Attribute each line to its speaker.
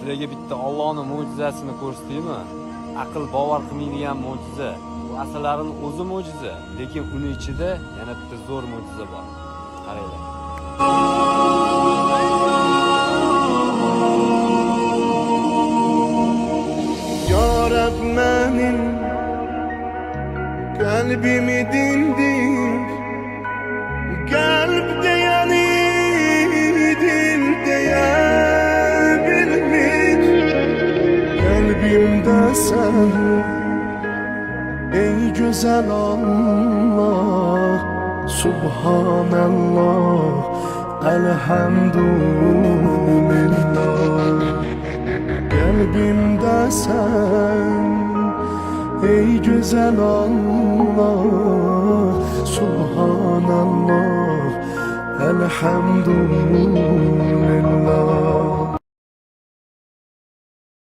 Speaker 1: Sizlarga bitta Allohning mo'jizasini ko'rsataymi? Aql bovar qilmaydigan mo'jiza. Bu asallarining o'zi mo'jiza, lekin uni ichida yana bitta zo'r mo'jiza bor. Qaranglar.
Speaker 2: Ya Rab benim kalbimi dindir, kalpte yani dilde bilmir. Kalbimde sen ey güzel Allah, Subhanallah, elhamdülillah. Kalbimde sen ey güzel Allah, Subhanallah, elhamdülillah.